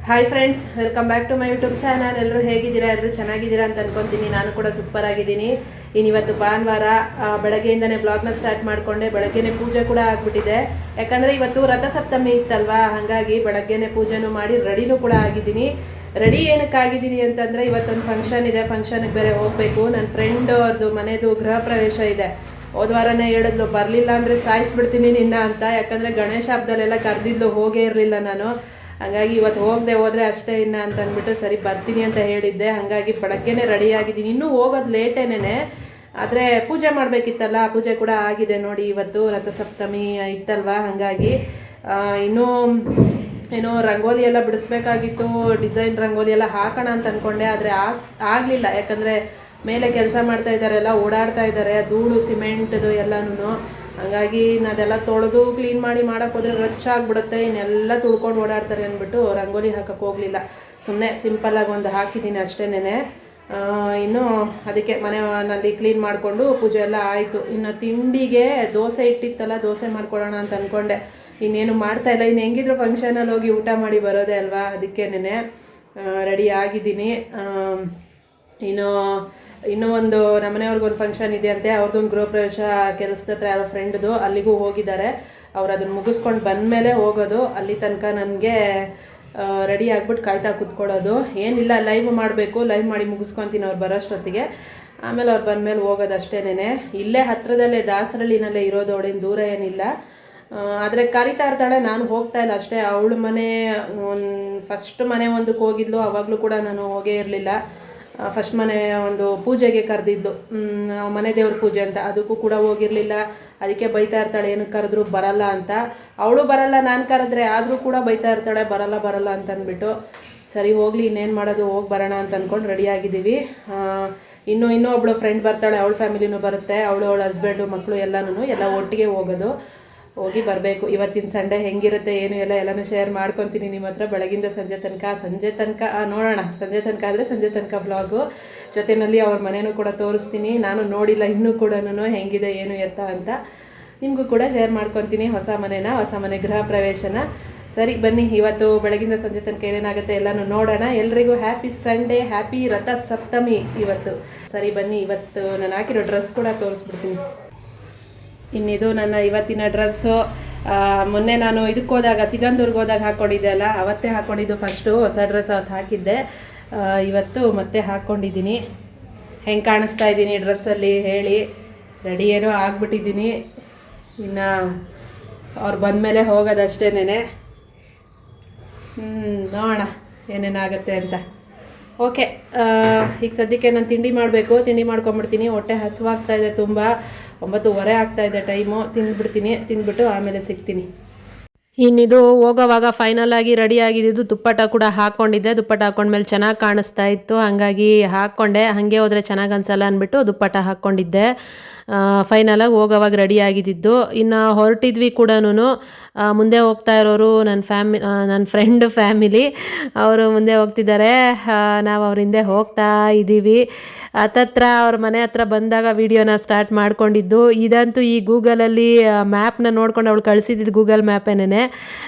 Hi friends, welcome back to my YouTube channel. ಎಲ್ಲರೂ ಹೇಗಿದ್ದೀರಾ? ಎಲ್ಲರೂ ಚೆನ್ನಾಗಿದ್ದೀರಾ ಅಂತ ಅನ್ಕೊತೀನಿ. ನಾನು ಕೂಡ ಸೂಪರ್ ಆಗಿದ್ದೀನಿ. ಇವತ್ತು ಭಾನುವಾರ ಬೆಳಗ್ಗೆಯಿಂದನೇ ಬ್ಲಾಗ್ನ ಸ್ಟಾರ್ಟ್ ಮಾಡಿಕೊಂಡೆ. ಬೆಳಗ್ಗೆನೇ ಪೂಜೆ ಕೂಡ ಆಗಿಬಿಟ್ಟಿದೆ. ಯಾಕಂದರೆ ಇವತ್ತು ರಥಸಪ್ತಮಿ ಇತ್ತಲ್ವಾ, ಹಾಗಾಗಿ ಬೆಳಗ್ಗೆನೇ ಪೂಜೆನೂ ಮಾಡಿ ರೆಡಿನೂ ಕೂಡ ಆಗಿದ್ದೀನಿ. ರೆಡಿ ಏನಕ್ಕಾಗಿದ್ದೀನಿ ಅಂತಂದರೆ ಇವತ್ತೊಂದು ಫಂಕ್ಷನ್ ಇದೆ. ಫಂಕ್ಷನ್ಗೆ ಬೇರೆ ಹೋಗಬೇಕು. ನನ್ನ ಫ್ರೆಂಡ್ ಅವ್ರದ್ದು ಮನೆಯದು ಗೃಹ ಪ್ರವೇಶ ಇದೆ. ಹೋದ ವಾರನೇ ಹೇಳಿದ್ಲು, ಬರಲಿಲ್ಲ ಅಂದರೆ ಸಾಯಿಸ್ಬಿಡ್ತೀನಿ ನಿನ್ನ ಅಂತ. ಯಾಕಂದರೆ ಗಣೇಶ ಹಬ್ಬದಲ್ಲೆಲ್ಲ ಕರೆದಿದ್ಲು, ಹೋಗೇ ಇರಲಿಲ್ಲ ನಾನು. ಹಾಗಾಗಿ ಇವತ್ತು ಹೋದರೆ ಅಷ್ಟೇ ಇನ್ನ ಅಂತ ಅಂದ್ಬಿಟ್ಟು ಸರಿ ಬರ್ತೀನಿ ಅಂತ ಹೇಳಿದ್ದೆ. ಹಾಗಾಗಿ ಬೆಳಗ್ಗೆನೇ ರೆಡಿ ಆಗಿದ್ದೀನಿ. ಇನ್ನೂ ಹೋಗೋದು ಲೇಟೇನೇ, ಆದರೆ ಪೂಜೆ ಮಾಡಬೇಕಿತ್ತಲ್ಲ, ಪೂಜೆ ಕೂಡ ಆಗಿದೆ ನೋಡಿ. ಇವತ್ತು ರಥಸಪ್ತಮಿ ಇತ್ತಲ್ವ, ಹಾಗಾಗಿ ಏನೋ ರಂಗೋಲಿ ಎಲ್ಲ ಬಿಡಿಸ್ಬೇಕಾಗಿತ್ತು. ಡಿಸೈನ್ ರಂಗೋಲಿ ಎಲ್ಲ ಹಾಕೋಣ ಅಂತ ಅಂದ್ಕೊಂಡೆ, ಆದರೆ ಆಗಲಿಲ್ಲ. ಯಾಕಂದರೆ ಮೇಲೆ ಕೆಲಸ ಮಾಡ್ತಾ ಇದ್ದಾರೆ, ಎಲ್ಲ ಓಡಾಡ್ತಾ ಇದ್ದಾರೆ, ಧೂಳು ಸಿಮೆಂಟ್ದು ಎಲ್ಲನೂ. ಹಾಗಾಗಿ ಅದೆಲ್ಲ ತೊಳೆದು ಕ್ಲೀನ್ ಮಾಡಿ ಮಾಡೋಕ್ಕೆ ಹೋದರೆ ರಚ್ಚಾಗ್ಬಿಡುತ್ತೆ, ಇನ್ನೆಲ್ಲ ತುಳ್ಕೊಂಡು ಓಡಾಡ್ತಾರೆ ಅಂದ್ಬಿಟ್ಟು ರಂಗೋಲಿ ಹಾಕೋಕ್ಕೆ ಹೋಗಲಿಲ್ಲ. ಸುಮ್ಮನೆ ಸಿಂಪಲ್ಲಾಗಿ ಒಂದು ಹಾಕಿದ್ದೀನಿ ಅಷ್ಟೇನೆ. ಇನ್ನು ಅದಕ್ಕೆ ಮನೆಯಲ್ಲಿ ಕ್ಲೀನ್ ಮಾಡಿಕೊಂಡು ಪೂಜೆ ಎಲ್ಲ ಆಯಿತು. ಇನ್ನು ತಿಂಡಿಗೆ ದೋಸೆ ಇಟ್ಟಿತ್ತಲ್ಲ, ದೋಸೆ ಮಾಡ್ಕೊಳ್ಳೋಣ ಅಂತ ಅಂದ್ಕೊಂಡೆ. ಇನ್ನೇನು ಮಾಡ್ತಾಯಿಲ್ಲ. ಇನ್ನು ಹೆಂಗಿದ್ರು ಫಂಕ್ಷನಲ್ಲಿ ಹೋಗಿ ಊಟ ಮಾಡಿ ಬರೋದೇ ಅಲ್ವಾ, ಅದಕ್ಕೇನೆ ರೆಡಿ ಆಗಿದ್ದೀನಿ. ಇನ್ನೂ ಒಂದು ನಮ್ಮನೆಯವ್ರಿಗೊಂದು ಫಂಕ್ಷನ್ ಇದೆ ಅಂತೆ. ಅವ್ರದ್ದೊಂದು ಗೃಹ ಪ್ರವೇಶ ಕೆಲಸದ ಹತ್ರ ಯಾರೋ ಫ್ರೆಂಡ್ದು, ಅಲ್ಲಿಗೂ ಹೋಗಿದ್ದಾರೆ. ಅವ್ರು ಅದನ್ನು ಮುಗಿಸ್ಕೊಂಡು ಬಂದಮೇಲೆ ಹೋಗೋದು. ಅಲ್ಲಿ ತನಕ ನನಗೆ ರೆಡಿ ಆಗಿಬಿಟ್ಟು ಕಾಯ್ತಾ ಕೂತ್ಕೊಳ್ಳೋದು. ಏನಿಲ್ಲ, ಲೈವ್ ಮಾಡಬೇಕು. ಲೈವ್ ಮಾಡಿ ಮುಗಿಸ್ಕೊತೀನಿ ಅವ್ರು ಬರೋಷ್ಟೊತ್ತಿಗೆ. ಆಮೇಲೆ ಅವ್ರು ಬಂದಮೇಲೆ ಹೋಗೋದು ಅಷ್ಟೇನೆ. ಇಲ್ಲೇ ಹತ್ತಿರದಲ್ಲೇ ದಾಸರಳ್ಳಿನಲ್ಲೇ ಇರೋದು, ಅವಳೇನು ದೂರ ಏನಿಲ್ಲ. ಆದರೆ ಕರಿತಾ ಇರ್ತಾಳೆ, ನಾನು ಹೋಗ್ತಾ ಇಲ್ಲ ಅಷ್ಟೇ. ಅವಳ ಮನೆ ಫಸ್ಟ್ ಮನೆ ಒಂದಕ್ಕೆ ಹೋಗಿದ್ಲು, ಆವಾಗಲೂ ಕೂಡ ನಾನು ಹೋಗೇ ಇರಲಿಲ್ಲ. ಫಸ್ಟ್ ಮನೆ ಒಂದು ಪೂಜೆಗೆ ಕರೆದಿದ್ದು, ಮನೆ ದೇವ್ರ ಪೂಜೆ ಅಂತ, ಅದಕ್ಕೂ ಕೂಡ ಹೋಗಿರಲಿಲ್ಲ. ಅದಕ್ಕೆ ಬೈತಾ ಇರ್ತಾಳೆ, ಏನಕ್ಕೆ ಕರೆದ್ರು ಬರಲ್ಲ ಅಂತ. ಅವಳು ಬರಲ್ಲ, ನಾನು ಕರೆದ್ರೆ, ಆದರೂ ಕೂಡ ಬೈತಾ ಇರ್ತಾಳೆ, ಬರಲ್ಲ ಅಂತ ಅಂದ್ಬಿಟ್ಟು. ಸರಿ ಹೋಗಲಿ, ಇನ್ನೇನು ಮಾಡೋದು, ಹೋಗಿ ಬರೋಣ ಅಂತ ಅಂದ್ಕೊಂಡು ರೆಡಿಯಾಗಿದ್ದೀವಿ. ಇನ್ನೂ ಒಬ್ಬಳು ಫ್ರೆಂಡ್ ಬರ್ತಾಳೆ, ಅವಳ ಫ್ಯಾಮಿಲಿನೂ ಬರುತ್ತೆ. ಅವಳ ಹಸ್ಬೆಂಡು ಮಕ್ಕಳು ಎಲ್ಲ ಒಟ್ಟಿಗೆ ಹೋಗೋದು. ಹೋಗಿ ಬರಬೇಕು. ಇವತ್ತಿನ ಸಂಡೇ ಹೆಂಗಿರುತ್ತೆ ಏನು ಎಲ್ಲನೂ ಶೇರ್ ಮಾಡ್ಕೊತೀನಿ ನಿಮ್ಮ ಹತ್ರ. ಬೆಳಗಿಂದ ಸಂಜೆ ತನಕ ನೋಡೋಣ. ಸಂಜೆ ತನಕ ಆದರೆ ಸಂಜೆ ತನಕ ಬ್ಲಾಗು ಜೊತೆಯಲ್ಲಿ ಅವ್ರ ಮನೇನೂ ಕೂಡ ತೋರಿಸ್ತೀನಿ. ನಾನು ನೋಡಿಲ್ಲ ಇನ್ನೂ ಕೂಡ ಹೆಂಗಿದೆ ಏನು ಎತ್ತ ಅಂತ. ನಿಮಗೂ ಕೂಡ ಶೇರ್ ಮಾಡ್ಕೊತೀನಿ ಹೊಸ ಮನೆ ಗೃಹ ಪ್ರವೇಶನ. ಸರಿ ಬನ್ನಿ, ಇವತ್ತು ಬೆಳಗಿಂದ ಸಂಜೆ ತನಕ ಏನೇನಾಗುತ್ತೆ ಎಲ್ಲನೂ ನೋಡೋಣ. ಎಲ್ರಿಗೂ ಹ್ಯಾಪಿ ಸಂಡೇ, ಹ್ಯಾಪಿ ರಥಸಪ್ತಮಿ ಇವತ್ತು. ಸರಿ ಬನ್ನಿ, ಇವತ್ತು ನಾನು ಹಾಕಿರೋ ಡ್ರೆಸ್ ಕೂಡ ತೋರಿಸ್ಬಿಡ್ತೀನಿ. ಇನ್ನಿದು ನನ್ನ ಇವತ್ತಿನ ಡ್ರೆಸ್ಸು. ಮೊನ್ನೆ ನಾನು ಇದಕ್ಕೆ ಹೋದಾಗ, ಸಿಗಂದೂರ್ಗೆ ಹೋದಾಗ ಹಾಕ್ಕೊಂಡಿದ್ದೆ ಅಲ್ಲ, ಅವತ್ತೇ ಹಾಕ್ಕೊಂಡಿದ್ದು ಫಸ್ಟು ಹೊಸ ಡ್ರೆಸ್ ಅವತ್ತು ಹಾಕಿದ್ದೆ. ಇವತ್ತು ಮತ್ತೆ ಹಾಕ್ಕೊಂಡಿದ್ದೀನಿ. ಹೆಂಗೆ ಕಾಣಿಸ್ತಾ ಇದ್ದೀನಿ ಡ್ರೆಸ್ಸಲ್ಲಿ ಹೇಳಿ. ರೆಡಿ ಏನೋ ಆಗಿಬಿಟ್ಟಿದ್ದೀನಿ. ಇನ್ನು ಅವ್ರು ಬಂದಮೇಲೆ ಹೋಗೋದಷ್ಟೇನೆ. ನೋಡೋಣ ಏನೇನಾಗುತ್ತೆ ಅಂತ. ಓಕೆ, ಈಗ ಸದ್ಯಕ್ಕೆ ನಾನು ತಿಂಡಿ ಮಾಡಬೇಕು. ತಿಂಡಿ ಮಾಡ್ಕೊಂಬಿಡ್ತೀನಿ. ಹೊಟ್ಟೆ ಹಸುವಾಗ್ತಾಯಿದೆ ತುಂಬ. 9:30 ಆಗ್ತಾಯಿದೆ ಟೈಮು. ತಿಂದ್ಬಿಟ್ಟು ಆಮೇಲೆ ಸಿಗ್ತೀನಿ. ಇನ್ನಿದು ಹೋಗೋವಾಗ ಫೈನಲ್ ಆಗಿ ರೆಡಿ ಆಗಿದ್ದು ದುಪ್ಪಟ್ಟ ಕೂಡ ಹಾಕ್ಕೊಂಡಿದ್ದೆ. ದುಪ್ಪಟ್ಟ ಹಾಕ್ಕೊಂಡ್ಮೇಲೆ ಚೆನ್ನಾಗಿ ಕಾಣಿಸ್ತಾ ಇತ್ತು, ಹಾಗಾಗಿ ಹಾಕ್ಕೊಂಡೆ. ಹಾಗೆ ಹೋದರೆ ಚೆನ್ನಾಗಿ ಅನಿಸಲ್ಲ ಅಂದ್ಬಿಟ್ಟು ದುಪ್ಪಟ್ಟ ಹಾಕ್ಕೊಂಡಿದ್ದೆ. ಫೈನಲಾಗಿ ಹೋಗೋವಾಗ ರೆಡಿ ಆಗಿದ್ದು. ಇನ್ನು ಹೊರಟಿದ್ವಿ ಕೂಡ. ಮುಂದೆ ಹೋಗ್ತಾ ಇರೋರು ನನ್ನ ಫ್ರೆಂಡ್ ಫ್ಯಾಮಿಲಿ, ಅವರು ಮುಂದೆ ಹೋಗ್ತಿದ್ದಾರೆ. ನಾವು ಅವ್ರ ಹಿಂದೆ ಹೋಗ್ತಾ ಇದ್ದೀವಿ. ಹತ್ತತ್ರ ಅವ್ರ ಮನೆ ಹತ್ರ ಬಂದಾಗ ವಿಡಿಯೋನ ಸ್ಟಾರ್ಟ್ ಮಾಡ್ಕೊಂಡಿದ್ದು. ಇದಂತೂ ಈ ಗೂಗಲಲ್ಲಿ ಮ್ಯಾಪ್ನ ನೋಡ್ಕೊಂಡು ಅವಳು ಕಳಿಸಿದ್ದು ಗೂಗಲ್ ಮ್ಯಾಪೇನೆ.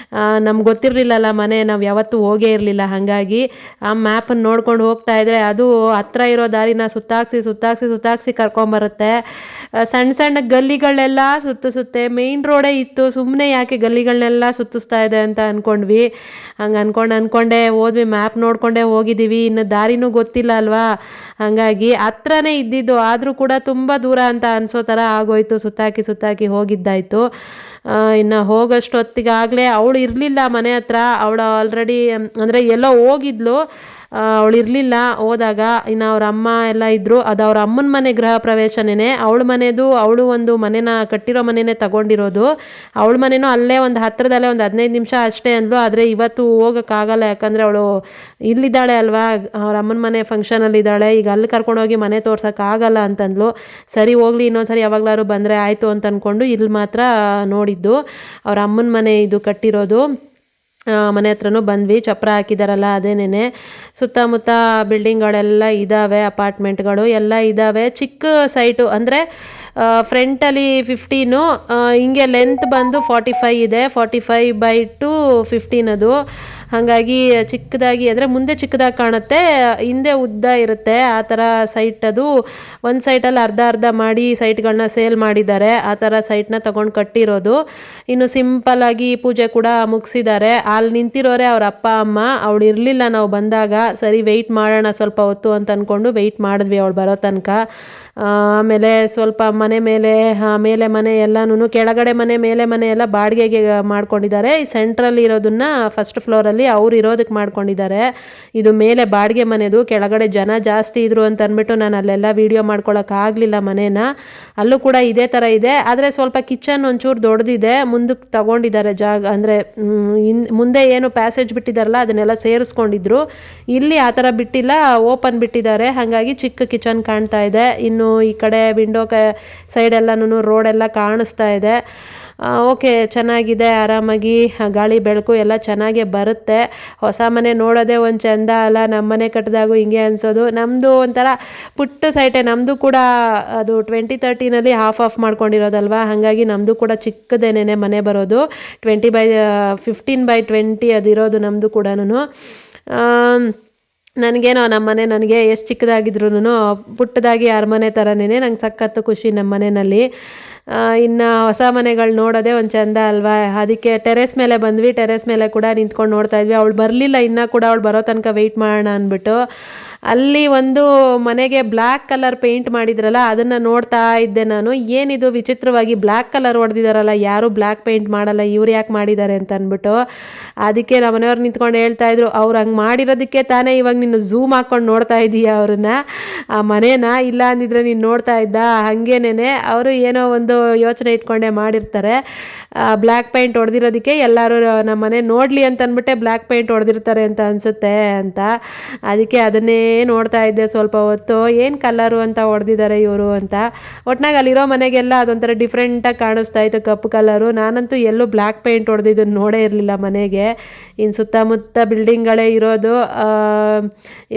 ನಮ್ಗೆ ಗೊತ್ತಿರಲಿಲ್ಲಲ್ಲ ಮನೆ, ನಾವು ಯಾವತ್ತೂ ಹೋಗೇ ಇರಲಿಲ್ಲ. ಹಾಗಾಗಿ ಆ ಮ್ಯಾಪನ್ನು ನೋಡ್ಕೊಂಡು ಹೋಗ್ತಾ ಇದ್ದರೆ ಅದು ಹತ್ರ ಇರೋ ದಾರಿನ ಸುತ್ತಾಕ್ಸಿ ಕರ್ಕೊಂಬರುತ್ತೆ. ಸಣ್ಣ ಗಲ್ಲಿಗಳನ್ನೆಲ್ಲ ಸುತ್ತಿಸುತ್ತೆ. ಮೇಯ್ನ್ ರೋಡೇ ಇತ್ತು, ಸುಮ್ಮನೆ ಯಾಕೆ ಗಲ್ಲಿಗಳನ್ನೆಲ್ಲ ಸುತ್ತಿಸ್ತಾ ಇದೆ ಅಂತ ಅಂದ್ಕೊಂಡ್ವಿ. ಹಂಗೆ ಅಂದ್ಕೊಂಡೇ ಹೋದ್ವಿ. ಮ್ಯಾಪ್ ನೋಡ್ಕೊಂಡೇ ಹೋಗಿದ್ದೀವಿ. ಇನ್ನು ದಾರಿನೂ ಗೊತ್ತಿಲ್ಲ ಅಲ್ವಾ, ಹಾಗಾಗಿ ಹತ್ರನೇ ಇದ್ದಿದ್ದು, ಆದರೂ ಕೂಡ ತುಂಬ ದೂರ ಅಂತ ಅನಿಸೋ ಥರ ಆಗೋಯ್ತು. ಸುತ್ತಾಕಿ ಹೋಗಿದ್ದಾಯಿತು. ಇನ್ನು ಹೋಗೋಷ್ಟೊತ್ತಿಗಾಗಲೇ ಅವಳು ಇರಲಿಲ್ಲ ಮನೆ ಹತ್ರ. ಅವಳು ಆಲ್ರೆಡಿ ಅಂದರೆ ಎಲ್ಲೋ ಹೋಗಿದ್ಲು, ಅವಳು ಇರಲಿಲ್ಲ ಹೋದಾಗ. ಇನ್ನು ಅವ್ರ ಅಮ್ಮ ಎಲ್ಲ ಇದ್ದರು. ಅದು ಅವ್ರ ಅಮ್ಮನ ಮನೆ ಗೃಹ ಪ್ರವೇಶನೇ. ಅವಳು ಒಂದು ಮನೆನ ಕಟ್ಟಿರೋ ಮನೆಯೇ ತಗೊಂಡಿರೋದು. ಅವಳ ಮನೆಯೂ ಅಲ್ಲೇ ಒಂದು ಹತ್ತಿರದಲ್ಲೇ ಒಂದು 15 ನಿಮಿಷ ಅಷ್ಟೇ ಅಂದ್ಲು. ಆದರೆ ಇವತ್ತು ಹೋಗೋಕ್ಕಾಗಲ್ಲ, ಯಾಕಂದರೆ ಅವಳು ಇಲ್ಲಿದ್ದಾಳೆ ಅಲ್ವಾ, ಅವ್ರ ಅಮ್ಮನ ಮನೆ ಫಂಕ್ಷನಲ್ಲಿದ್ದಾಳೆ. ಈಗ ಅಲ್ಲಿ ಕರ್ಕೊಂಡೋಗಿ ಮನೆ ತೋರ್ಸೋಕ್ಕಾಗಲ್ಲ ಅಂತಂದ್ಲು. ಸರಿ ಹೋಗಲಿ, ಇನ್ನೊಂದ್ಸರಿ ಯಾವಾಗಲಾದ್ರು ಬಂದರೆ ಆಯಿತು ಅಂತ ಅಂದ್ಕೊಂಡು ಇಲ್ಲಿ ಮಾತ್ರ ನೋಡಿದ್ದು. ಅವ್ರ ಅಮ್ಮನ ಮನೆ ಇದು ಕಟ್ಟಿರೋದು. ಮನೆ ಹತ್ರನೂ ಬಂದ್ವಿ. ಚಪ್ರ ಹಾಕಿದಾರಲ್ಲ ಅದೇನೇನೆ. ಸುತ್ತಮುತ್ತ ಬಿಲ್ಡಿಂಗ್ಗಳೆಲ್ಲ ಇದ್ದಾವೆ, ಅಪಾರ್ಟ್ಮೆಂಟ್ಗಳು ಎಲ್ಲ ಇದ್ದಾವೆ. ಚಿಕ್ಕ ಸೈಟು, ಅಂದರೆ ಫ್ರಂಟಲ್ಲಿ 15, ಹಿಂಗೆ ಲೆಂತ್ ಬಂದು 45 ಇದೆ. 45/2 15 ಅದು. ಹಾಗಾಗಿ ಚಿಕ್ಕದಾಗಿ ಅಂದರೆ ಮುಂದೆ ಚಿಕ್ಕದಾಗಿ ಕಾಣುತ್ತೆ, ಹಿಂದೆ ಉದ್ದ ಇರುತ್ತೆ ಆ ಥರ ಸೈಟ್. ಅದು ಒಂದು ಸೈಟಲ್ಲಿ ಅರ್ಧ ಅರ್ಧ ಮಾಡಿ ಸೈಟ್ಗಳನ್ನ ಸೇಲ್ ಮಾಡಿದ್ದಾರೆ, ಆ ಥರ ಸೈಟ್ನ ತೊಗೊಂಡು ಕಟ್ಟಿರೋದು. ಇನ್ನು ಸಿಂಪಲ್ಲಾಗಿ ಪೂಜೆ ಕೂಡ ಮುಗಿಸಿದ್ದಾರೆ. ಅಲ್ಲಿ ನಿಂತಿರೋರೆ ಅವ್ರ ಅಪ್ಪ ಅಮ್ಮ. ಅವಳು ಇರಲಿಲ್ಲ ನಾವು ಬಂದಾಗ. ಸರಿ ವೆಯ್ಟ್ ಮಾಡೋಣ ಸ್ವಲ್ಪ ಹೊತ್ತು ಅಂತ ಅಂದ್ಕೊಂಡು ವೆಯ್ಟ್ ಮಾಡಿದ್ವಿ ಅವಳು ಬರೋ ತನಕ. ಆಮೇಲೆ ಸ್ವಲ್ಪ ಮನೆ ಮೇಲೆ ಮನೆ ಎಲ್ಲನೂ, ಕೆಳಗಡೆ ಮನೆ ಮೇಲೆ ಮನೆ ಎಲ್ಲ ಬಾಡಿಗೆಗೆ ಮಾಡ್ಕೊಂಡಿದ್ದಾರೆ. ಈ ಸೆಂಟ್ರಲ್ಲಿ ಇರೋದನ್ನ ಫಸ್ಟ್ ಫ್ಲೋರಲ್ಲಿ ಅವ್ರು ಇರೋದಕ್ಕೆ ಮಾಡ್ಕೊಂಡಿದ್ದಾರೆ. ಇದು ಮೇಲೆ ಬಾಡಿಗೆ ಮನೆದು, ಕೆಳಗಡೆ ಜನ ಜಾಸ್ತಿ ಇದ್ರು ಅಂತ ಅಂದ್ಬಿಟ್ಟು ನಾನು ಅಲ್ಲೆಲ್ಲ ವೀಡಿಯೋ ಮಾಡ್ಕೊಳಕ್ಕಾಗಲಿಲ್ಲ ಮನೇನ. ಅಲ್ಲೂ ಕೂಡ ಇದೇ ಥರ ಇದೆ, ಆದರೆ ಸ್ವಲ್ಪ ಕಿಚನ್ ಒಂಚೂರು ದೊಡ್ಡದಿದೆ. ಮುಂದಕ್ಕೆ ತಗೊಂಡಿದ್ದಾರೆ ಜಾಗ, ಅಂದರೆ ಮುಂದೆ ಏನು ಪ್ಯಾಸೇಜ್ ಬಿಟ್ಟಿದ್ದಾರಲ್ಲ ಅದನ್ನೆಲ್ಲ ಸೇರಿಸ್ಕೊಂಡಿದ್ರು. ಇಲ್ಲಿ ಆ ಥರ ಬಿಟ್ಟಿಲ್ಲ, ಓಪನ್ ಬಿಟ್ಟಿದ್ದಾರೆ. ಹಾಗಾಗಿ ಚಿಕ್ಕ ಕಿಚನ್ ಕಾಣ್ತಾ ಇದೆ. ಇನ್ನು ಈ ಕಡೆ ವಿಂಡೋ ಸೈಡೆಲ್ಲನೂ ರೋಡೆಲ್ಲ ಕಾಣಿಸ್ತಾ ಇದೆ. ಓಕೆ, ಚೆನ್ನಾಗಿದೆ. ಆರಾಮಾಗಿ ಗಾಳಿ ಬೆಳಕು ಎಲ್ಲ ಚೆನ್ನಾಗೇ ಬರುತ್ತೆ. ಹೊಸ ಮನೆ ನೋಡೋದೇ ಒಂದು ಚೆಂದ ಅಲ್ಲ. ನಮ್ಮ ಮನೆ ಕಟ್ಟಿದಾಗೂ ಹಿಂಗೆ ಅನಿಸೋದು. ನಮ್ಮದು ಒಂಥರ ಪುಟ್ಟ ಸೈಟೆ, ನಮ್ಮದು ಕೂಡ ಅದು 2013 ಆಫ್ ಮಾಡ್ಕೊಂಡಿರೋದಲ್ವ. ಹಾಗಾಗಿ ನಮ್ಮದು ಕೂಡ ಚಿಕ್ಕದೇನೇ ಮನೆ ಬರೋದು. 15x20 ಅದಿರೋದು ನಮ್ಮದು ಕೂಡ. ನನಗೇನೋ ನಮ್ಮ ಮನೆ ನನಗೆ ಎಷ್ಟು ಚಿಕ್ಕದಾಗಿದ್ರು ಪುಟ್ಟದಾಗಿ ಅರಮನೆ ಥರನೇ ನಂಗೆ ಸಖತ್ತು ಖುಷಿ ನಮ್ಮ ಮನೆಯಲ್ಲಿ. ಇನ್ನು ಹೊಸ ಮನೆಗಳು ನೋಡೋದೇ ಒಂದು ಚೆಂದ ಅಲ್ವಾ. ಅದಕ್ಕೆ ಟೆರೆಸ್ ಮೇಲೆ ಬಂದ್ವಿ. ಟೆರೆಸ್ ಮೇಲೆ ಕೂಡ ನಿಂತ್ಕೊಂಡು ನೋಡ್ತಾ ಇದ್ವಿ. ಅವಳು ಬರಲಿಲ್ಲ ಇನ್ನೂ ಕೂಡ, ಅವಳು ಬರೋ ತನಕ ವೆಯ್ಟ್ ಮಾಡೋಣ ಅಂದ್ಬಿಟ್ಟು. ಅಲ್ಲಿ ಒಂದು ಮನೆಗೆ ಬ್ಲ್ಯಾಕ್ ಕಲರ್ ಪೇಂಟ್ ಮಾಡಿದ್ರಲ್ಲ, ಅದನ್ನು ನೋಡ್ತಾ ಇದ್ದೆ ನಾನು. ಏನಿದು ವಿಚಿತ್ರವಾಗಿ ಬ್ಲ್ಯಾಕ್ ಕಲರ್ ಹೊಡೆದಿದ್ದಾರಲ್ಲ, ಯಾರೂ ಬ್ಲ್ಯಾಕ್ ಪೇಂಟ್ ಮಾಡಲ್ಲ, ಇವ್ರು ಯಾಕೆ ಮಾಡಿದ್ದಾರೆ ಅಂತ ಅಂದ್ಬಿಟ್ಟು. ಅದಕ್ಕೆ ನಮ್ಮ ಮನೆಯವ್ರು ನಿಂತ್ಕೊಂಡು ಹೇಳ್ತಾಯಿದ್ರು, ಅವ್ರು ಹಂಗೆ ಮಾಡಿರೋದಕ್ಕೆ ತಾನೇ ಇವಾಗ ನೀನು ಝೂಮ್ ಹಾಕ್ಕೊಂಡು ನೋಡ್ತಾ ಇದ್ದೀಯ ಅವ್ರನ್ನ, ಆ ಮನೇನ. ಇಲ್ಲ ಅಂದಿದ್ರೆ ನೀನು ನೋಡ್ತಾ ಇದ್ದ. ಹಾಗೇನೇ ಅವರು ಏನೋ ಒಂದು ಯೋಚನೆ ಇಟ್ಕೊಂಡೇ ಮಾಡಿರ್ತಾರೆ. ಬ್ಲ್ಯಾಕ್ ಪೇಂಟ್ ಹೊಡೆದಿರೋದಕ್ಕೆ ಎಲ್ಲರೂ ನಮ್ಮ ಮನೆ ನೋಡಲಿ ಅಂತ ಅಂದ್ಬಿಟ್ಟೆ ಬ್ಲ್ಯಾಕ್ ಪೇಂಟ್ ಹೊಡೆದಿರ್ತಾರೆ ಅಂತ ಅನಿಸುತ್ತೆ ಅಂತ. ಅದಕ್ಕೆ ಅದನ್ನೇ ನೋಡ್ತಾ ಇದ್ದೆ ಸ್ವಲ್ಪ ಹೊತ್ತು, ಏನು ಕಲರು ಅಂತ ಹೊಡೆದಿದ್ದಾರೆ ಇವರು ಅಂತ. ಒಟ್ನಾಗ ಅಲ್ಲಿರೋ ಮನೆಗೆಲ್ಲ ಅದೊಂಥರ ಡಿಫ್ರೆಂಟಾಗಿ ಕಾಣಿಸ್ತಾ ಇತ್ತು, ಕಪ್ಪು ಕಲರು. ನಾನಂತೂ ಎಲ್ಲೂ ಬ್ಲ್ಯಾಕ್ ಪೇಂಟ್ ಹೊಡೆದಿದ್ದನ್ನು ನೋಡೇ ಇರಲಿಲ್ಲ ಮನೆಗೆ. ಇನ್ನು ಸುತ್ತಮುತ್ತ ಬಿಲ್ಡಿಂಗ್ಗಳೇ ಇರೋದು.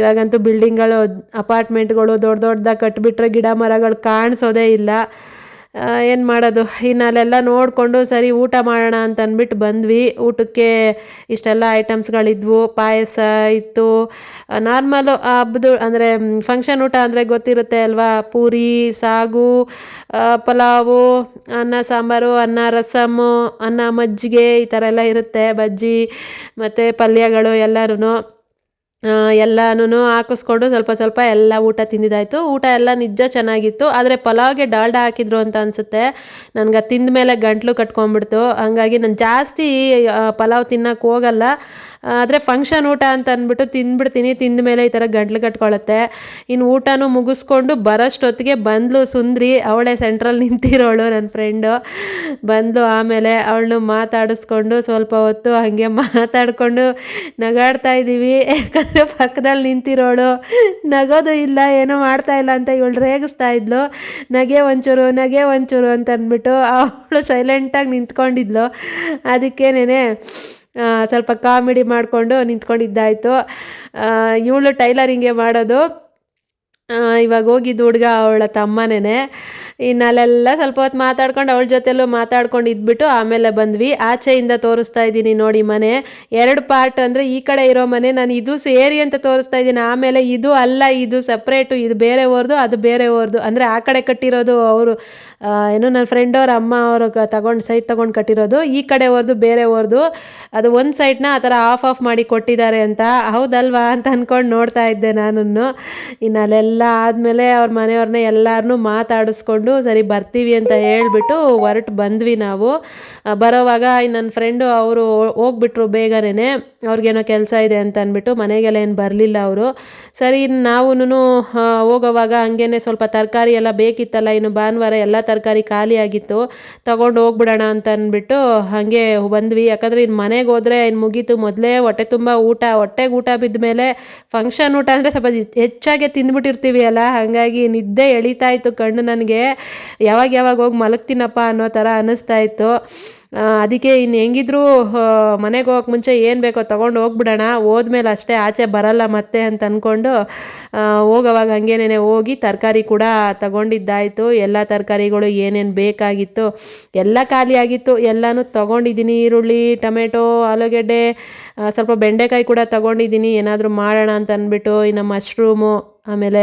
ಇವಾಗಂತೂ ಬಿಲ್ಡಿಂಗ್ಗಳು, ಅಪಾರ್ಟ್ಮೆಂಟ್ಗಳು ದೊಡ್ಡದಾಗಿ ಕಟ್ಟಿಬಿಟ್ರೆ ಗಿಡ ಮರಗಳು ಕಾಣಿಸೋದೇ ಇಲ್ಲ. ಏನು ಮಾಡೋದು. ಇನ್ನು ಅಲ್ಲೆಲ್ಲ ನೋಡಿಕೊಂಡು ಸರಿ ಊಟ ಮಾಡೋಣ ಅಂತ ಅಂದ್ಬಿಟ್ಟು ಬಂದ್ವಿ. ಊಟಕ್ಕೆ ಇಷ್ಟೆಲ್ಲ ಐಟಮ್ಸ್ಗಳಿದ್ವು. ಪಾಯಸ ಇತ್ತು, ನಾರ್ಮಲು ಹಬ್ಬದು ಅಂದರೆ ಫಂಕ್ಷನ್ ಊಟ ಅಂದರೆ ಗೊತ್ತಿರುತ್ತೆ ಅಲ್ವಾ. ಪೂರಿ, ಸಾಗು, ಪಲಾವು, ಅನ್ನ ಸಾಂಬಾರು, ಅನ್ನ ರಸಮ್ಮು, ಅನ್ನ ಮಜ್ಜಿಗೆ, ಈ ಥರ ಎಲ್ಲ ಇರುತ್ತೆ. ಬಜ್ಜಿ ಮತ್ತು ಪಲ್ಯಗಳು ಎಲ್ಲನೂ ಹಾಕಿಸ್ಕೊಂಡು ಸ್ವಲ್ಪ ಎಲ್ಲ ಊಟ ತಿಂದಿದ್ದಾಯಿತು. ಊಟ ಎಲ್ಲ ನಿಜ ಚೆನ್ನಾಗಿತ್ತು. ಆದರೆ ಪಲಾವ್ಗೆ ಡಾಲ್ಡಾ ಹಾಕಿದ್ರು ಅಂತ ಅನಿಸುತ್ತೆ. ನನಗೆ ತಿಂದ ಮೇಲೆ ಗಂಟ್ಲು ಕಟ್ಕೊಂಡ್ಬಿಡ್ತು. ಹಾಗಾಗಿ ನಾನು ಜಾಸ್ತಿ ಪಲಾವ್ ತಿನ್ನೋಕ್ಕೆ ಹೋಗಲ್ಲ. ಆದರೆ ಫಂಕ್ಷನ್ ಊಟ ಅಂತ ಅಂದ್ಬಿಟ್ಟು ತಿಂದ್ಬಿಡ್ತೀನಿ. ತಿಂದ ಮೇಲೆ ಈ ಥರ ಗಂಟ್ಲು ಕಟ್ಕೊಳ್ಳುತ್ತೆ. ಇನ್ನು ಊಟನೂ ಮುಗಿಸ್ಕೊಂಡು ಬರೋಷ್ಟೊತ್ತಿಗೆ ಬಂದ್ಲು ಸುಂದ್ರಿ. ಅವಳೇ ಸೆಂಟ್ರಲ್ಲಿ ನಿಂತಿರೋಳು, ನನ್ನ ಫ್ರೆಂಡು ಬಂದು. ಆಮೇಲೆ ಅವಳನ್ನು ಮಾತಾಡಿಸ್ಕೊಂಡು ಸ್ವಲ್ಪ ಹೊತ್ತು ಹಾಗೆ ಮಾತಾಡಿಕೊಂಡು ನಗಾಡ್ತಾ ಇದ್ದೀವಿ. ಯಾಕಂದರೆ ಪಕ್ಕದಲ್ಲಿ ನಿಂತಿರೋಳು ನಗೋದು ಇಲ್ಲ, ಏನೂ ಮಾಡ್ತಾ ಇಲ್ಲ ಅಂತ ಇವಳು ರೇಗಿಸ್ತಾ ಇದ್ಲು. ನಗೆ ಒಂಚೂರು ಅಂತ ಅಂದ್ಬಿಟ್ಟು ಅವಳು ಸೈಲೆಂಟಾಗಿ ನಿಂತ್ಕೊಂಡಿದ್ಲು. ಅದಕ್ಕೇನೆ ಸ್ವಲ್ಪ ಕಾಮಿಡಿ ಮಾಡಿಕೊಂಡು ನಿಂತ್ಕೊಂಡಿದ್ದಾಯಿತು. ಇವಳು ಟೈಲರಿಂಗೇ ಮಾಡೋದು. ಇವಾಗ ಹೋಗಿದ್ದು ಹುಡುಗ ಅವಳ ತಮ್ಮನೇ. ಇನ್ನು ಅಲ್ಲೆಲ್ಲ ಸ್ವಲ್ಪ ಹೊತ್ತು ಮಾತಾಡ್ಕೊಂಡು ಅವಳ ಜೊತೆಲೂ ಮಾತಾಡ್ಕೊಂಡು ಇದ್ಬಿಟ್ಟು ಆಮೇಲೆ ಬಂದ್ವಿ. ಆಚೆಯಿಂದ ತೋರಿಸ್ತಾ ಇದ್ದೀನಿ ನೋಡಿ ಮನೆ. 2 ಪಾರ್ಟ್, ಅಂದರೆ ಈ ಕಡೆ ಇರೋ ಮನೆ ನಾನು ಇದು ಸೇರಿ ಅಂತ ತೋರಿಸ್ತಾ ಇದ್ದೀನಿ. ಆಮೇಲೆ ಇದು ಅಲ್ಲ, ಇದು ಸಪ್ರೇಟು, ಇದು ಬೇರೆಯವ್ರದ್ದು, ಅದು ಬೇರೆಯವ್ರದ್ದು. ಅಂದರೆ ಆ ಕಡೆ ಕಟ್ಟಿರೋದು ಅವರು ನನ್ನ ಫ್ರೆಂಡ್ ಅವ್ರ ಅಮ್ಮ ಅವರು ಸೈಟ್ ತೊಗೊಂಡು ಕಟ್ಟಿರೋದು. ಈ ಕಡೆಯವ್ರದ್ದು ಬೇರೆಯವ್ರದ್ದು. ಅದು ಒಂದು ಸೈಡ್ನ ಆ ಥರ ಆಫ್ ಮಾಡಿ ಕೊಟ್ಟಿದ್ದಾರೆ ಅಂತ. ಹೌದಲ್ವಾ ಅಂತ ಅಂದ್ಕೊಂಡು ನೋಡ್ತಾ ಇದ್ದೆ ನಾನು. ಇನ್ನು ಅಲ್ಲೆಲ್ಲ ಆದಮೇಲೆ ಅವ್ರ ಮನೆಯವ್ರನ್ನ ಎಲ್ಲರನ್ನೂ ಮಾತಾಡಿಸ್ಕೊಂಡು ಸರಿ ಬರ್ತೀವಿ ಅಂತ ಹೇಳ್ಬಿಟ್ಟು ಹೊರಟು ಬಂದ್ವಿ ನಾವು. ಬರೋವಾಗ ನನ್ನ ಫ್ರೆಂಡು ಅವರು ಹೋಗ್ಬಿಟ್ರು ಬೇಗನೆ. ಅವ್ರಿಗೇನೋ ಕೆಲಸ ಇದೆ ಅಂತ ಅಂದ್ಬಿಟ್ಟು ಮನೆಗೆಲ್ಲ ಏನು ಬರಲಿಲ್ಲ ಅವರು. ಸರಿ ನಾವು ಹೋಗೋವಾಗ ಹಂಗೇನೆ ಸ್ವಲ್ಪ ತರಕಾರಿ ಎಲ್ಲ ಬೇಕಿತ್ತಲ್ಲ, ಇನ್ನು ಭಾನುವಾರ ಎಲ್ಲ ತರಕಾರಿ ಖಾಲಿ ಆಗಿತ್ತು, ತೊಗೊಂಡು ಹೋಗ್ಬಿಡೋಣ ಅಂತ ಅಂದ್ಬಿಟ್ಟು ಹಾಗೆ ಬಂದ್ವಿ. ಯಾಕಂದರೆ ಇನ್ನು ಮನೆಗೆ ಹೋದರೆ ಇನ್ನು ಮುಗೀತು. ಮೊದಲೇ ಹೊಟ್ಟೆ ತುಂಬ ಹೊಟ್ಟೆಗೆ ಊಟ ಬಿದ್ದ ಮೇಲೆ ಫಂಕ್ಷನ್ ಊಟ ಅಂದರೆ ಸ್ವಲ್ಪ ಹೆಚ್ಚಾಗೆ ತಿಂದ್ಬಿಟ್ಟಿರ್ತೀವಿ ಅಲ್ಲ, ಹಾಗಾಗಿ ನಿದ್ದೆ ಎಳಿತಾ ಇತ್ತು ಕಣ್ಣು. ನನಗೆ ಯಾವಾಗ ಹೋಗಿ ಮಲಗ್ತೀನಪ್ಪ ಅನ್ನೋ ಥರ ಅನ್ನಿಸ್ತಾ ಇತ್ತು. ಅದಕ್ಕೆ ಇನ್ನು ಹೆಂಗಿದ್ರು ಮನೆಗೆ ಹೋಗೋಕೆ ಮುಂಚೆ ಏನು ಬೇಕೋ ತೊಗೊಂಡು ಹೋಗ್ಬಿಡೋಣ, ಹೋದ್ಮೇಲೆ ಅಷ್ಟೇ ಆಚೆ ಬರಲ್ಲ ಮತ್ತೆ ಅಂತ ಅಂದ್ಕೊಂಡು ಹೋಗೋವಾಗ ಹಂಗೇನೆ ಹೋಗಿ ತರಕಾರಿ ಕೂಡ ತಗೊಂಡಿದ್ದಾಯಿತು. ಎಲ್ಲ ತರಕಾರಿಗಳು ಏನೇನು ಬೇಕಾಗಿತ್ತು ಎಲ್ಲ ಖಾಲಿಯಾಗಿತ್ತು, ಎಲ್ಲನೂ ತೊಗೊಂಡಿದ್ದೀನಿ. ಈರುಳ್ಳಿ, ಟೊಮೆಟೊ, ಆಲೂಗೆಡ್ಡೆ, ಸ್ವಲ್ಪ ಬೆಂಡೆಕಾಯಿ ಕೂಡ ತೊಗೊಂಡಿದ್ದೀನಿ ಏನಾದರೂ ಮಾಡೋಣ ಅಂತ ಅಂದ್ಬಿಟ್ಟು. ಇನ್ನು ಮಶ್ರೂಮು, ಆಮೇಲೆ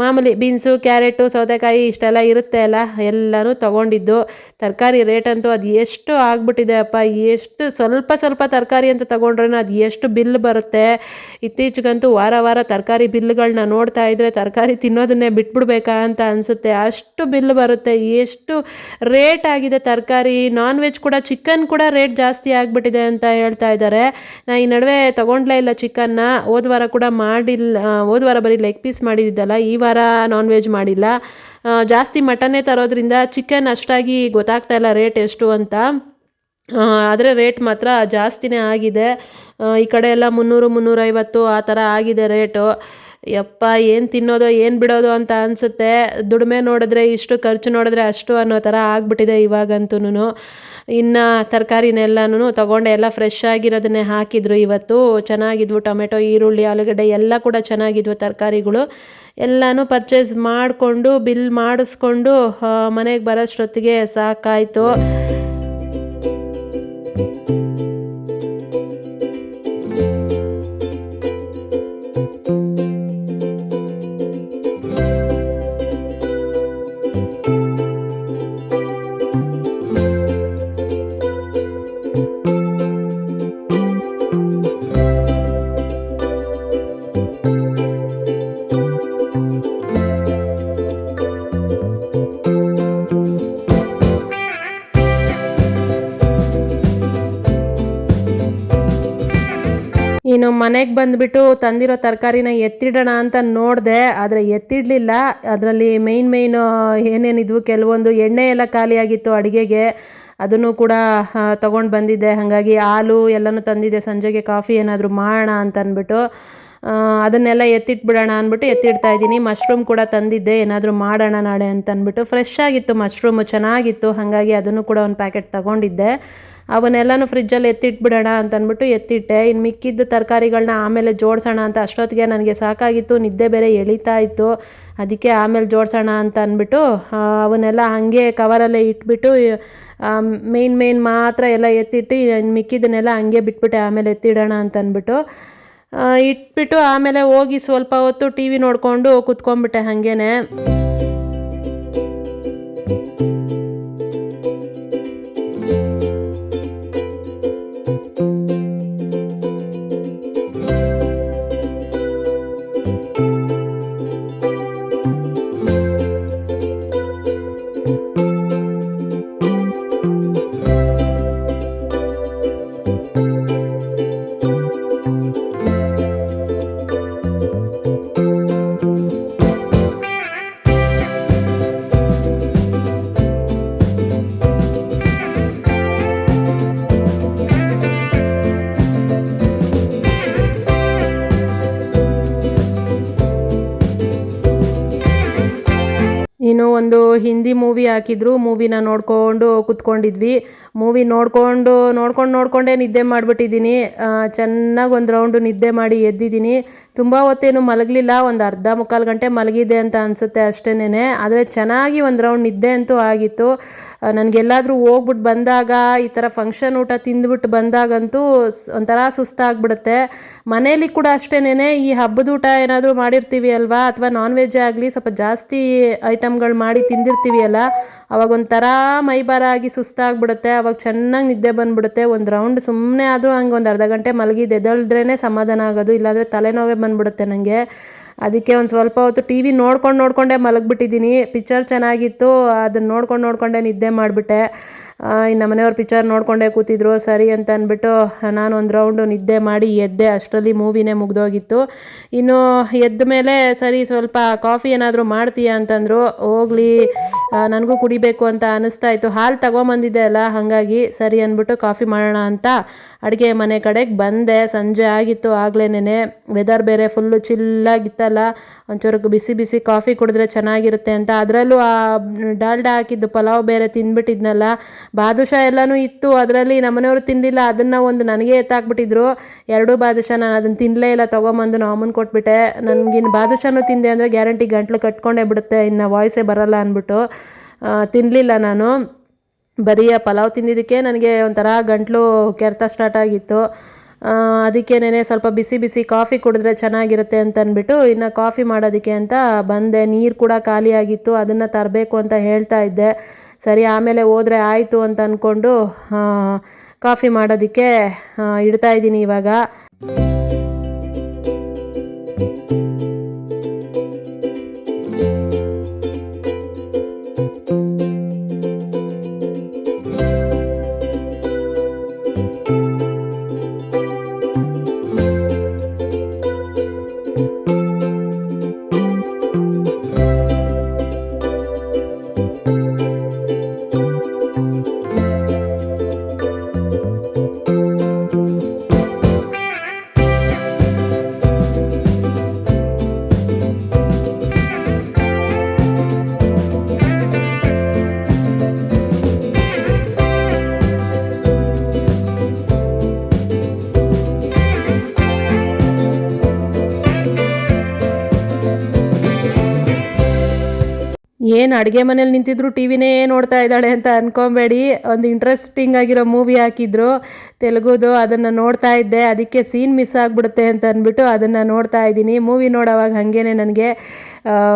ಮಾಮೂಲಿ ಬೀನ್ಸು, ಕ್ಯಾರೆಟು, ಸೌತೆಕಾಯಿ ಇಷ್ಟೆಲ್ಲ ಇರುತ್ತೆ ಅಲ್ಲ, ಎಲ್ಲನೂ ತೊಗೊಂಡಿದ್ದು. ತರಕಾರಿ ರೇಟ್ ಅಂತೂ ಅದು ಎಷ್ಟು ಆಗ್ಬಿಟ್ಟಿದೆ ಅಪ್ಪ, ಎಷ್ಟು ಸ್ವಲ್ಪ ತರಕಾರಿ ಅಂತ ತೊಗೊಂಡ್ರೆ ಅದು ಎಷ್ಟು ಬಿಲ್ ಬರುತ್ತೆ. ಇತ್ತೀಚೆಗಂತೂ ವಾರ ವಾರ ತರಕಾರಿ ಬಿಲ್ಗಳನ್ನ ನೋಡ್ತಾ ಇದ್ದರೆ ತರಕಾರಿ ತಿನ್ನೋದನ್ನೇ ಬಿಟ್ಬಿಡ್ಬೇಕಾ ಅಂತ ಅನಿಸುತ್ತೆ, ಅಷ್ಟು ಬಿಲ್ ಬರುತ್ತೆ. ಎಷ್ಟು ರೇಟ್ ಆಗಿದೆ ತರಕಾರಿ. ನಾನ್ ವೆಜ್ ಕೂಡ, ಚಿಕನ್ ಕೂಡ ರೇಟ್ ಜಾಸ್ತಿ ಆಗಿಬಿಟ್ಟಿದೆ ಅಂತ ಹೇಳ್ತಾ ಇದ್ದಾರೆ. ನಾನು ಈ ನಡುವೆ ತೊಗೊಂಡ್ಲೇ ಇಲ್ಲ ಚಿಕನ್ನ. ಹೋದ ವಾರ ಕೂಡ ಮಾಡಿಲ್ಲ, ಹೋದ ವಾರ ಬರೀ ಲೆಗ್ ಪೀಸ್ ಮಾಡಿದ್ದಲ್ಲ, ಈ ವಾರ ನಾನ್ ವೆಜ್ ಮಾಡಿಲ್ಲ. ಜಾಸ್ತಿ ಮಟನ್ನೇ ತರೋದ್ರಿಂದ ಚಿಕನ್ ಅಷ್ಟಾಗಿ ಗೊತ್ತಾಗ್ತಾ ಇಲ್ಲ ರೇಟ್ ಎಷ್ಟು ಅಂತ. ಆದರೆ ರೇಟ್ ಮಾತ್ರ ಜಾಸ್ತಿನೇ ಆಗಿದೆ. ಈ ಕಡೆ ಎಲ್ಲ 300-350 ಆ ಥರ ಆಗಿದೆ ರೇಟು. ಯಪ್ಪ, ಏನು ತಿನ್ನೋದೋ ಏನು ಬಿಡೋದು ಅಂತ ಅನಿಸುತ್ತೆ. ದುಡಿಮೆ ನೋಡಿದ್ರೆ ಇಷ್ಟು, ಖರ್ಚು ನೋಡಿದ್ರೆ ಅಷ್ಟು ಅನ್ನೋ ಥರ ಆಗ್ಬಿಟ್ಟಿದೆ ಇವಾಗಂತೂ. ಇನ್ನು ತರಕಾರಿನೆಲ್ಲನೂ ತೊಗೊಂಡೆ, ಎಲ್ಲ ಫ್ರೆಶ್ ಆಗಿರೋದನ್ನೇ ಹಾಕಿದ್ರು ಇವತ್ತು. ಚೆನ್ನಾಗಿದ್ವು ಟೊಮೆಟೊ, ಈರುಳ್ಳಿ, ಆಲೂಗಡ್ಡೆ ಎಲ್ಲ ಕೂಡ ಚೆನ್ನಾಗಿದ್ವು ತರಕಾರಿಗಳು. ಎಲ್ಲನೂ ಪರ್ಚೇಸ್ ಮಾಡಿಕೊಂಡು ಬಿಲ್ ಮಾಡಿಸ್ಕೊಂಡು ಮನೆಗೆ ಬರೋಷ್ಟೊತ್ತಿಗೆ ಸಾಕಾಯಿತು. ಇನ್ನು ಮನೆಗೆ ಬಂದುಬಿಟ್ಟು ತಂದಿರೋ ತರಕಾರಿನ ಎತ್ತಿಡೋಣ ಅಂತ ನೋಡಿದೆ, ಆದರೆ ಎತ್ತಿಡಲಿಲ್ಲ. ಅದರಲ್ಲಿ ಮೇಯ್ನ್ ಏನೇನಿದ್ವು, ಕೆಲವೊಂದು ಎಣ್ಣೆ ಎಲ್ಲ ಖಾಲಿಯಾಗಿತ್ತು ಅಡುಗೆಗೆ, ಅದನ್ನು ಕೂಡ ತೊಗೊಂಡು ಬಂದಿದ್ದೆ. ಹಾಗಾಗಿ ಹಾಲು ಎಲ್ಲನೂ ತಂದಿದ್ದೆ, ಸಂಜೆಗೆ ಕಾಫಿ ಏನಾದರೂ ಮಾಡೋಣ ಅಂತ ಅಂದ್ಬಿಟ್ಟು. ಅದನ್ನೆಲ್ಲ ಎತ್ತಿಟ್ಬಿಡೋಣ ಅಂದ್ಬಿಟ್ಟು ಎತ್ತಿಡ್ತಾ ಇದ್ದೀನಿ. ಮಶ್ರೂಮ್ ಕೂಡ ತಂದಿದ್ದೆ, ಏನಾದರೂ ಮಾಡೋಣ ನಾಳೆ ಅಂತ ಅಂದ್ಬಿಟ್ಟು. ಫ್ರೆಶ್ ಆಗಿತ್ತು ಮಶ್ರೂಮು, ಚೆನ್ನಾಗಿತ್ತು. ಹಾಗಾಗಿ ಅದನ್ನು ಕೂಡ ಒಂದು ಪ್ಯಾಕೆಟ್ ತೊಗೊಂಡಿದ್ದೆ. ಅವನ್ನೆಲ್ಲನೂ ಫ್ರಿಜ್ಜಲ್ಲಿ ಎತ್ತಿಟ್ಬಿಡೋಣ ಅಂತ ಅಂದ್ಬಿಟ್ಟು ಎತ್ತಿಟ್ಟೆ. ಇನ್ನು ಮಿಕ್ಕಿದ್ದು ತರಕಾರಿಗಳನ್ನ ಆಮೇಲೆ ಜೋಡಿಸೋಣ ಅಂತ ಅಷ್ಟೊತ್ತಿಗೆ ನನಗೆ ಸಾಕಾಗಿತ್ತು, ನಿದ್ದೆ ಬೇರೆ ಎಳೀತಾ ಇತ್ತು. ಅದಕ್ಕೆ ಆಮೇಲೆ ಜೋಡಿಸೋಣ ಅಂತ ಅಂದ್ಬಿಟ್ಟು ಅವನ್ನೆಲ್ಲ ಹಾಗೆ ಕವರಲ್ಲೇ ಇಟ್ಬಿಟ್ಟು ಮೇನ್ ಮಾತ್ರ ಎಲ್ಲ ಎತ್ತಿಟ್ಟು ಮಿಕ್ಕಿದ್ದನ್ನೆಲ್ಲ ಹಂಗೆ ಬಿಟ್ಬಿಟ್ಟೆ. ಆಮೇಲೆ ಎತ್ತಿಡೋಣ ಅಂತ ಅಂದ್ಬಿಟ್ಟು ಇಟ್ಬಿಟ್ಟು ಆಮೇಲೆ ಹೋಗಿ ಸ್ವಲ್ಪ ಹೊತ್ತು ಟಿ ವಿ ನೋಡಿಕೊಂಡು ಕೂತ್ಕೊಂಡ್ಬಿಟ್ಟೆ ಹಾಗೇನೆ. ಇನ್ನು ಒಂದು ಹಿಂದಿ ಮೂವಿ ಹಾಕಿದ್ರು, ಮೂವಿನ ನೋಡ್ಕೊಂಡು ಕೂತ್ಕೊಂಡಿದ್ವಿ. ಮೂವಿ ನೋಡ್ಕೊಂಡೇ ನಿದ್ದೆ ಮಾಡಿಬಿಟ್ಟಿದ್ದೀನಿ. ಚೆನ್ನಾಗಿ ಒಂದು ರೌಂಡು ನಿದ್ದೆ ಮಾಡಿ ಎದ್ದಿದ್ದೀನಿ. ತುಂಬ ಹೊತ್ತೇನು ಮಲಗಲಿಲ್ಲ, ಒಂದು ಅರ್ಧ ಮುಕ್ಕಾಲು ಗಂಟೆ ಮಲಗಿದೆ ಅಂತ ಅನಿಸುತ್ತೆ ಅಷ್ಟೇನೆ. ಆದರೆ ಚೆನ್ನಾಗಿ ಒಂದು ರೌಂಡ್ ನಿದ್ದೆ ಅಂತೂ ಆಗಿತ್ತು. ನನಗೆಲ್ಲಾದರೂ ಹೋಗ್ಬಿಟ್ಟು ಬಂದಾಗ, ಈ ಥರ ಫಂಕ್ಷನ್ ಊಟ ತಿಂದ್ಬಿಟ್ಟು ಬಂದಾಗಂತೂ ಒಂಥರ ಸುಸ್ತಾಗ್ಬಿಡುತ್ತೆ. ಮನೇಲಿ ಕೂಡ ಅಷ್ಟೇನೆ, ಈ ಹಬ್ಬದ ಊಟ ಏನಾದರೂ ಮಾಡಿರ್ತೀವಿ ಅಲ್ವಾ, ಅಥವಾ ನಾನ್ ವೆಜ್ಜೇ ಆಗಲಿ, ಸ್ವಲ್ಪ ಜಾಸ್ತಿ ಐಟಮ್ಗಳು ಮಾಡಿ ತಿಂದಿರ್ತೀವಿ ಅಲ್ಲ, ಅವಾಗ ಒಂಥರ ಮೈಭಾರ ಆಗಿ ಸುಸ್ತಾಗ್ಬಿಡುತ್ತೆ. ಅವಾಗ ಚೆನ್ನಾಗಿ ನಿದ್ದೆ ಬಂದುಬಿಡುತ್ತೆ. ಒಂದು ರೌಂಡ್ ಸುಮ್ಮನೆ ಆದರೂ ಹಂಗೆ ಒಂದು ಅರ್ಧ ಗಂಟೆ ಮಲಗಿದ್ದು ಎದ್ದೇಳಿದ್ರೇ ಸಮಾಧಾನ ಆಗೋದು, ಇಲ್ಲಾಂದರೆ ತಲೆನೋವೇ ಬಂದುಬಿಡುತ್ತೆ ನನಗೆ. ಅದಕ್ಕೆ ಒಂದು ಸ್ವಲ್ಪ ಹೊತ್ತು ಟಿ ವಿ ನೋಡ್ಕೊಂಡೇ ಮಲಗಿಬಿಟ್ಟಿದ್ದೀನಿ. ಪಿಕ್ಚರ್ ಚೆನ್ನಾಗಿತ್ತು, ಅದನ್ನು ನೋಡ್ಕೊಂಡೇ ನಿದ್ದೆ ಮಾಡಿಬಿಟ್ಟೆ. ಇನ್ನು ಮನೆಯವ್ರು ಪಿಕ್ಚರ್ ನೋಡಿಕೊಂಡೇ ಕೂತಿದ್ರು, ಸರಿ ಅಂತ ಅಂದ್ಬಿಟ್ಟು ನಾನು ಒಂದು ರೌಂಡು ನಿದ್ದೆ ಮಾಡಿ ಎದ್ದೆ. ಅಷ್ಟರಲ್ಲಿ ಮೂವಿನೇ ಮುಗ್ದೋಗಿತ್ತು. ಇನ್ನು ಎದ್ದ ಮೇಲೆ ಸರಿ ಸ್ವಲ್ಪ ಕಾಫಿ ಏನಾದರೂ ಮಾಡ್ತೀಯಾ ಅಂತಂದರು. ಹೋಗಲಿ, ನನಗೂ ಕುಡಿಬೇಕು ಅಂತ ಅನ್ನಿಸ್ತಾ ಇತ್ತು. ಹಾಲು ತಗೊಂಬಂದಿದ್ದೆ ಅಲ್ಲ, ಹಾಗಾಗಿ ಸರಿ ಅಂದ್ಬಿಟ್ಟು ಕಾಫಿ ಮಾಡೋಣ ಅಂತ ಅಡುಗೆ ಮನೆ ಕಡೆಗೆ ಬಂದೆ. ಸಂಜೆ ಆಗಿತ್ತು ಆಗ್ಲೇನೆ. ವೆದರ್ ಬೇರೆ ಫುಲ್ಲು ಚಿಲ್ಲಾಗಿತ್ತಲ್ಲ, ಒಂಚೂರು ಬಿಸಿ ಬಿಸಿ ಕಾಫಿ ಕುಡಿದ್ರೆ ಚೆನ್ನಾಗಿರುತ್ತೆ ಅಂತ. ಅದರಲ್ಲೂ ಆ ಡಾಲ್ಡಾ ಹಾಕಿದ್ದು ಪಲಾವ್ ಬೇರೆ ತಿಂದ್ಬಿಟ್ಟಿದ್ನಲ್ಲ. ಬಾದುಷಾ ಎಲ್ಲನೂ ಇತ್ತು, ಅದರಲ್ಲಿ ನಮ್ಮನೆಯವರು ತಿನ್ನಲಿಲ್ಲ. ಅದನ್ನು ಒಂದು ನನಗೆ ಎತ್ತಾಕ್ಬಿಟ್ಟಿದ್ರು 2 ಬಾದುಷಾ. ನಾನು ಅದನ್ನು ತಿನ್ನಲೇ ಇಲ್ಲ, ತೊಗೊಂಬಂದು ನಾವು ಅಮ್ಮನ ಕೊಟ್ಬಿಟ್ಟೆ. ನನಗಿನ್ನು ಬಾದುಷಾನು ತಿಂದೆ ಅಂದರೆ ಗ್ಯಾರಂಟಿ ಗಂಟ್ಲು ಕಟ್ಕೊಂಡೇ ಬಿಡುತ್ತೆ, ಇನ್ನು ವಾಯ್ಸೇ ಬರಲ್ಲ ಅಂದ್ಬಿಟ್ಟು ತಿನ್ನಲಿಲ್ಲ ನಾನು. ಬರೀ ಆ ಪಲಾವ್ ತಿಂದಿದ್ದಕ್ಕೆ ನನಗೆ ಒಂಥರ ಗಂಟ್ಲು ಕೆರೆತ ಸ್ಟಾರ್ಟ್ ಆಗಿತ್ತು. ಅದಕ್ಕೇನೆ ಸ್ವಲ್ಪ ಬಿಸಿ ಬಿಸಿ ಕಾಫಿ ಕುಡಿದ್ರೆ ಚೆನ್ನಾಗಿರುತ್ತೆ ಅಂತ ಅಂದ್ಬಿಟ್ಟು ಇನ್ನು ಕಾಫಿ ಮಾಡೋದಕ್ಕೆ ಅಂತ ಬಂದೆ. ನೀರು ಕೂಡ ಖಾಲಿಯಾಗಿತ್ತು, ಅದನ್ನು ತರಬೇಕು ಅಂತ ಹೇಳ್ತಾ ಇದ್ದೆ. ಸರಿ ಆಮೇಲೆ ಹೋದರೆ ಆಯಿತು ಅಂತ ಅಂದ್ಕೊಂಡು ಕಾಫಿ ಮಾಡೋದಕ್ಕೆ ಇಡ್ತಾ ಇದ್ದೀನಿ ಇವಾಗ. ಏನು ಅಡುಗೆ ಮನೇಲಿ ನಿಂತಿದ್ರು ಟಿ ವಿನೇ ನೋಡ್ತಾ ಇದ್ದಾಳೆ ಅಂತ ಅಂದ್ಕೊಬೇಡಿ. ಒಂದು ಇಂಟ್ರೆಸ್ಟಿಂಗ್ ಆಗಿರೋ ಮೂವಿ ಹಾಕಿದ್ರು ತೆಲುಗುದು, ಅದನ್ನು ನೋಡ್ತಾ ಇದ್ದೆ. ಅದಕ್ಕೆ ಸೀನ್ ಮಿಸ್ ಆಗಿಬಿಡುತ್ತೆ ಅಂತ ಅಂದ್ಬಿಟ್ಟು ಅದನ್ನು ನೋಡ್ತಾ ಇದ್ದೀನಿ. ಮೂವಿ ನೋಡೋವಾಗ ಹಾಗೇನೆ ನನಗೆ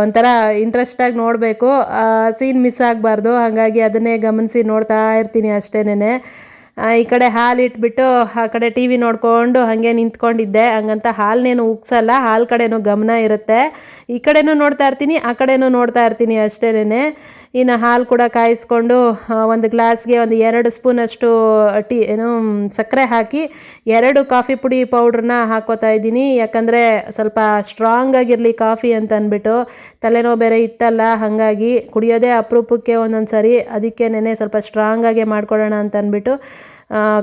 ಒಂಥರ ಇಂಟ್ರೆಸ್ಟಾಗಿ ನೋಡಬೇಕು, ಸೀನ್ ಮಿಸ್ ಆಗಬಾರ್ದು. ಹಾಗಾಗಿ ಅದನ್ನೇ ಗಮನಿಸಿ ನೋಡ್ತಾ ಇರ್ತೀನಿ ಅಷ್ಟೇನೆ. ಈ ಕಡೆ ಹಾಲು ಇಟ್ಬಿಟ್ಟು ಆ ಕಡೆ ಟಿ ವಿ ನೋಡಿಕೊಂಡು ಹಾಗೆ ನಿಂತ್ಕೊಂಡಿದ್ದೆ. ಹಂಗಂತ ಹಾಲನ್ನೇನು ಉಗ್ಸಲ್ಲ, ಹಾಲು ಕಡೆನೂ ಗಮನ ಇರುತ್ತೆ. ಈ ಕಡೆನೂ ನೋಡ್ತಾ ಇರ್ತೀನಿ, ಆ ಕಡೆನೂ ನೋಡ್ತಾ ಇರ್ತೀನಿ ಅಷ್ಟೇನೆ. ಇನ್ನು ಹಾಲು ಕೂಡ ಕಾಯಿಸ್ಕೊಂಡು ಒಂದು ಗ್ಲಾಸ್ಗೆ ಒಂದು 2 ಸ್ಪೂನಷ್ಟು ಸಕ್ಕರೆ ಹಾಕಿ 2 ಕಾಫಿ ಪುಡಿ ಪೌಡ್ರನ್ನ ಹಾಕ್ಕೋತಾ ಇದ್ದೀನಿ. ಯಾಕಂದರೆ ಸ್ವಲ್ಪ ಸ್ಟ್ರಾಂಗ್ ಆಗಿರಲಿ ಕಾಫಿ ಅಂತ ಅಂದ್ಬಿಟ್ಟು. ತಲೆನೋವು ಬೇರೆ ಇತ್ತಲ್ಲ, ಹಾಗಾಗಿ ಕುಡಿಯೋದೇ ಅಪರೂಪಕ್ಕೆ ಒಂದೊಂದು ಸರಿ, ಅದಕ್ಕೇನೆ ಸ್ವಲ್ಪ ಸ್ಟ್ರಾಂಗಾಗೆ ಮಾಡ್ಕೊಳ್ಳೋಣ ಅಂತ ಅಂದ್ಬಿಟ್ಟು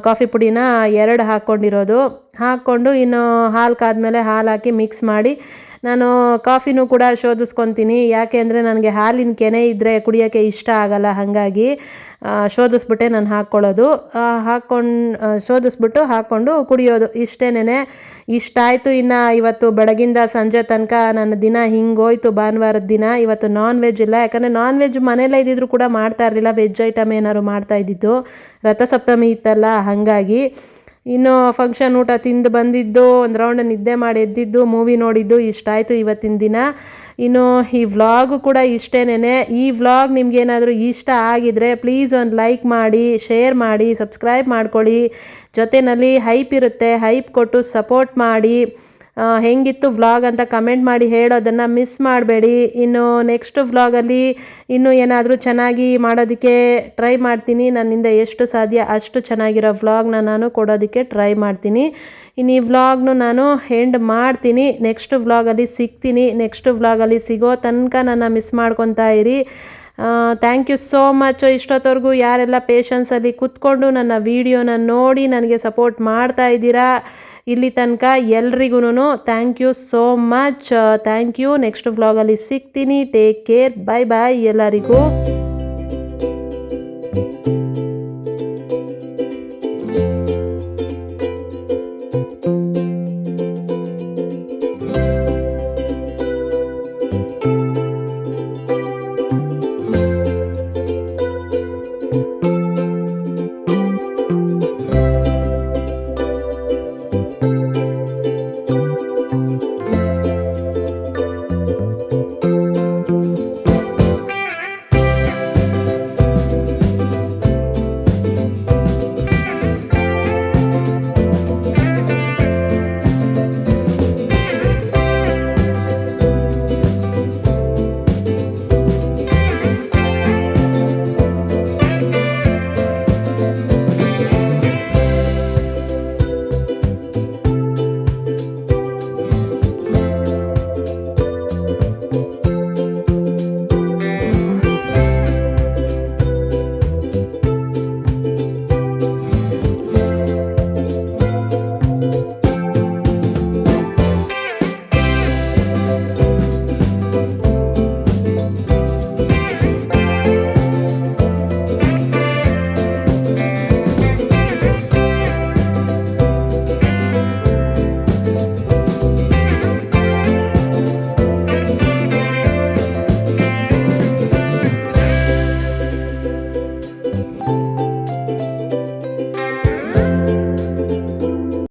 ಕಾಫಿ ಪುಡಿನ 2 ಹಾಕ್ಕೊಂಡಿರೋದು. ಹಾಕ್ಕೊಂಡು ಇನ್ನು ಹಾಲು ಕಾದ್ಮೇಲೆ ಹಾಲು ಹಾಕಿ ಮಿಕ್ಸ್ ಮಾಡಿ ನಾನು ಕಾಫಿನೂ ಕೂಡ ಶೋಧಿಸ್ಕೊತೀನಿ. ಯಾಕೆ ಅಂದರೆ ನನಗೆ ಹಾಲಿನ ಕೆನೆ ಇದ್ದರೆ ಕುಡಿಯೋಕ್ಕೆ ಇಷ್ಟ ಆಗಲ್ಲ, ಹಾಗಾಗಿ ಶೋಧಿಸ್ಬಿಟ್ಟೆ ನಾನು ಹಾಕ್ಕೊಳ್ಳೋದು. ಶೋಧಿಸ್ಬಿಟ್ಟು ಹಾಕ್ಕೊಂಡು ಕುಡಿಯೋದು ಇಷ್ಟೇನೆ. ಇಷ್ಟಾಯಿತು. ಇನ್ನು ಇವತ್ತು ಬೆಳಗಿಂದ ಸಂಜೆ ತನಕ ನನ್ನ ದಿನ ಹಿಂಗೋಯ್ತು. ಭಾನುವಾರದ ದಿನ ಇವತ್ತು ನಾನ್ ವೆಜ್ ಇಲ್ಲ, ಯಾಕಂದರೆ ನಾನ್ ವೆಜ್ ಮನೆಯಲ್ಲೇ ಇದ್ದಿದ್ರು ಕೂಡ ಮಾಡ್ತಾ ಇರಲಿಲ್ಲ, ವೆಜ್ ಐಟಮ್ ಏನಾದ್ರು ಮಾಡ್ತಾ ಇದ್ದಿದ್ದು. ರಥಸಪ್ತಮಿ ಇತ್ತಲ್ಲ, ಹಾಗಾಗಿ ಇನ್ನು ಫಂಕ್ಷನ್ ಊಟ ತಿಂದು ಬಂದಿದ್ದು, ಒಂದು ರೌಂಡ್ ನಿದ್ದೆ ಮಾಡಿ ಎದ್ದಿದ್ದು, ಮೂವಿ ನೋಡಿದ್ದು, ಇಷ್ಟಾಯಿತು ಇವತ್ತಿನ ದಿನ. ಇನ್ನು ಈ ವ್ಲಾಗು ಕೂಡ ಇಷ್ಟೇನೆ. ಈ ವ್ಲಾಗ್ ನಿಮ್ಗೇನಾದರೂ ಇಷ್ಟ ಆಗಿದರೆ ಪ್ಲೀಸ್ ಒಂದು ಲೈಕ್ ಮಾಡಿ, ಶೇರ್ ಮಾಡಿ, ಸಬ್ಸ್ಕ್ರೈಬ್ ಮಾಡ್ಕೊಳ್ಳಿ. ಜೊತೆಯಲ್ಲಿ ಹೈಪ್ ಇರುತ್ತೆ, ಹೈಪ್ ಕೊಟ್ಟು ಸಪೋರ್ಟ್ ಮಾಡಿ. ಹೆಂಗಿತ್ತು ವ್ಲಾಗ್ ಅಂತ ಕಮೆಂಟ್ ಮಾಡಿ ಹೇಳೋದನ್ನು ಮಿಸ್ ಮಾಡಬೇಡಿ. ಇನ್ನು ನೆಕ್ಸ್ಟ್ ವ್ಲಾಗಲ್ಲಿ ಇನ್ನೂ ಏನಾದರೂ ಚೆನ್ನಾಗಿ ಮಾಡೋದಕ್ಕೆ ಟ್ರೈ ಮಾಡ್ತೀನಿ. ನನ್ನಿಂದ ಎಷ್ಟು ಸಾಧ್ಯ ಅಷ್ಟು ಚೆನ್ನಾಗಿರೋ ವ್ಲಾಗ್ನ ನಾನು ಕೊಡೋದಕ್ಕೆ ಟ್ರೈ ಮಾಡ್ತೀನಿ. ಇನ್ನು ಈ ವ್ಲಾಗ್ನು ನಾನು ಎಂಡ್ ಮಾಡ್ತೀನಿ. ನೆಕ್ಸ್ಟ್ ವ್ಲಾಗಲ್ಲಿ ಸಿಗ್ತೀನಿ. ನೆಕ್ಸ್ಟ್ ವ್ಲಾಗಲ್ಲಿ ಸಿಗೋ ತನಕ ನನ್ನ ಮಿಸ್ ಮಾಡ್ಕೊತಾ ಇರಿ. Thank you so much. ಇಷ್ಟೊತ್ತವರೆಗೂ ಯಾರೆಲ್ಲ ಪೇಷನ್ಸಲ್ಲಿ ಕೂತ್ಕೊಂಡು ನನ್ನ ವೀಡಿಯೋನ ನೋಡಿ ನನಗೆ ಸಪೋರ್ಟ್ ಮಾಡ್ತಾ ಇದ್ದೀರಾ ಇಲ್ಲಿ ತನಕ, ಎಲ್ರಿಗೂ thank you so much. Thank you. Next ವ್ಲಾಗಲ್ಲಿ ಸಿಗ್ತೀನಿ. Take care. ಬಾಯ್ ಬಾಯ್ ಎಲ್ಲರಿಗೂ.